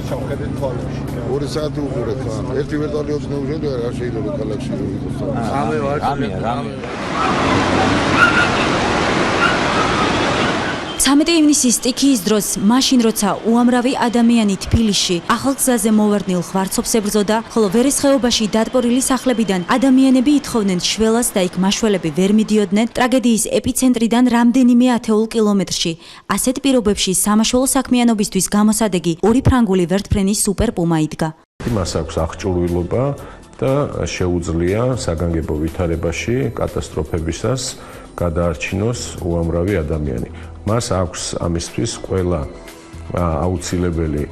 ჩავხედეთ თვალებში. 2 საათი უყურეთ ხან. ერთი ვერტალიოც ნეუჟელი არ შეიძლება ქალაქში იყოს. ამია. 13 ივნისის სტიქიის დროს, მაშინ როცა უამრავი ადამიანი თბილისში ახალგზაზე მოვარდნილ ღვარცობს ებრძოდა, ხოლო ვერეს ხეობაში დატბორილი სახლებიდან ადამიანები ითხოვდნენ შველას და იქ მაშველები ვერ მიდიოდნენ, ტრაგედიის ეპიცენტრიდან რამდენიმე ათეულ კილომეტრში. ასეთ პირობებში სამაშველო საქმიანობისთვის გამოსადეგი 2 ფრანგული ვერტფრენის სუპერ პუმა იდგა. მას აქვს აღჭურვილობა და შეუძლია საგანგებო ვითარებაში კატასტროფებისას გადაარჩინოს უამრავი ადამიანი. მას აქვს ამისთვის ყველა აუცილებელი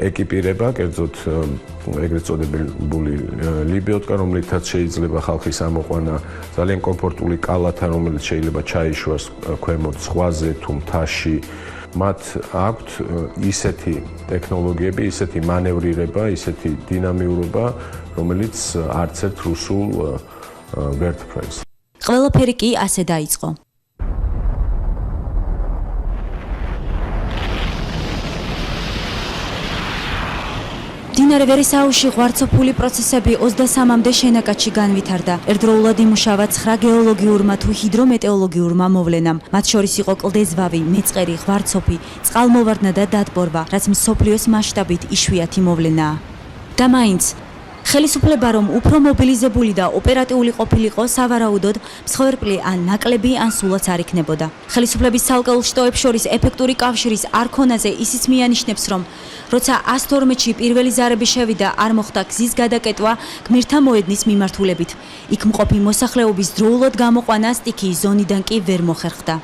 ეკიპირება, კერძოდ ეგრეთ წოდებული ლიბიოტკა, რომლითაც შეიძლება ხალხის ამოყვანა ძალიან კომფორტული კალათა, რომელიც შეიძლება ჩაიშვას ქვემოთ ზღვაზე თუ მთაში. მათ აქვთ ისეთი ტექნოლოგიები, ისეთი მანევრირება, ისეთი დინამიურობა, რომელიც არც ერთ რუსულ ვერტფრენს. ყველაფერი კი ასე დაიწყო. მდინარე ვერესაუში ღვარცოფული პროცესები 23-მდე შენაკადში განვითარდა. ერთდროულად იმუშავა 9 გეოლოგიურმა თუ ჰიდრომეტეოლოგიურმა მოვლენამ. მათ შორის იყო კლდეზვავი, მეწყერი, ღვარცოფი, წყალმოვარდნა და დატბორვა, რაც მსოფლიოს მასშტაბით იშვიათი მოვლენაა. და მაინც ხელისუფლება რომ უფრო მობილიზებული და ოპერატიული ყოფილიყო, სავარაუდოდ მსხვერპლი ან ნაკლები ან სულაც არ იქნებოდა. ხელისუფლების ცალკეულ შტოებს შორის ეფექტური კავშირის არ ქონაზე ისიც მიანიშნებს, რომ როცა 112-ში პირველი ზარები შევიდა, არ მოხდა გზის გადაკეტვა გმირთა მოედნის მიმართულებით. იქ მყოფი მოსახლეობის დროულად გამოყვანა სტიქიის ზონიდან კი ვერ მოხერხდა.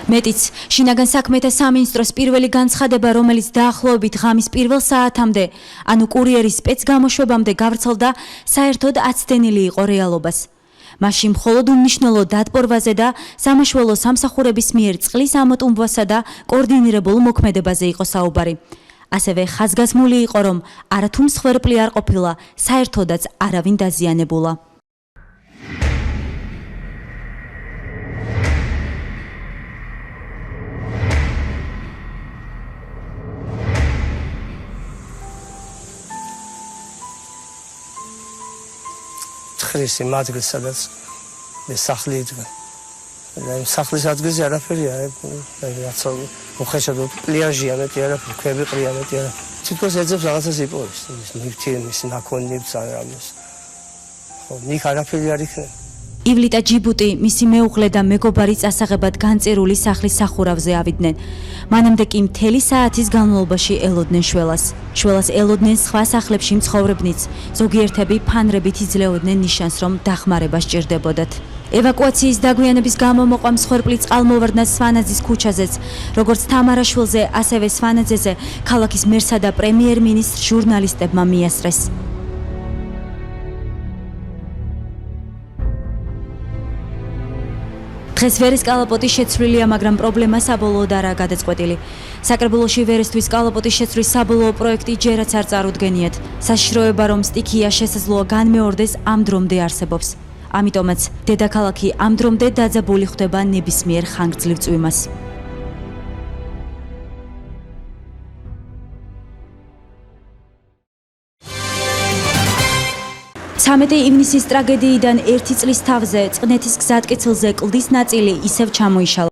მეტიც, შინაგან საქმეთა სამინისტროს პირველი განცხადება, რომელიც დაახლოებით ღამის პირველ საათამდე, ანუ კურიერის სპეცგამოშვებამდე გავრცელდა, საერთოდ აცდენილი იყო რეალობას. მაშინ მხოლოდ უმნიშვნელო დატბორვაზე და სამაშველო სამსახურების მიერ წყლის ამოტუმბვასა და კოორდინირებულ მოქმედებაზე იყო საუბარი. ასევე ხაზგასმული იყო, რომ არათუ მსხვერპლი არ ყოფილა, საერთოდაც არავინ დაზიანებულა. თხრის იმ ადგილს, სადაც მე სახლი იდგა. სახლის ადგილზე არაფერია, რაც უხეშად პლიაჟია, მეტი არაფერი, ქვები ყრია, მეტი არაფერი. თითქოს ეძებს რაღაცას იპოვებს, ნივთიერების ნაქონებს ან რამეს. ხო, ნიქ არაფერი არ იქნება. ივლიტა ჯიბუტი, მისი მეუღლე და მეგობარი წასაღებად განწირული სახლის სახურავზე ავიდნენ. მანამდე კი მთელი საათის განმავლობაში ელოდნენ შველას. შველას ელოდნენ სხვა სახლებში მცხოვრებნიც. ზოგიერთები ფანრებით იძლეოდნენ ნიშანს, რომ დახმარება სჭირდებოდათ. ევაკუაციის დაგვიანების გამო მოყვა მსხვერპლი წყალმოვარდნას სვანაძის ქუჩაზეც, როგორც თამარაშვილზე, ასევე სვანაძეზე, ქალაქის მერსა და პრემიერ-მინისტრ ჟურნალისტებმა მიასწრეს. დღეს ვერეს კალაპოტი შეცვლილია, მაგრამ პრობლემა საბოლოოდ არაა გადაწყვეტილი. საკრებულოში ვერესთვის კალაპოტის შეცვლის საბოლოო პროექტი ჯერაც არ წარუდგენიათ. საშიშროება, რომ სტიქია შესაძლოა განმეორდეს, ამ დრომდე არსებობს. ამიტომაც დედაქალაქი ამ დრომდე დაძაბული ხდება ნებისმიერ ხანგრძლივ წვიმას. 13 ივნისის ტრაგედიიდან 1 წლის თავზე წყნეთის გზატკეცილზე კლდის ნაწილი ისევ ჩამოიშალა.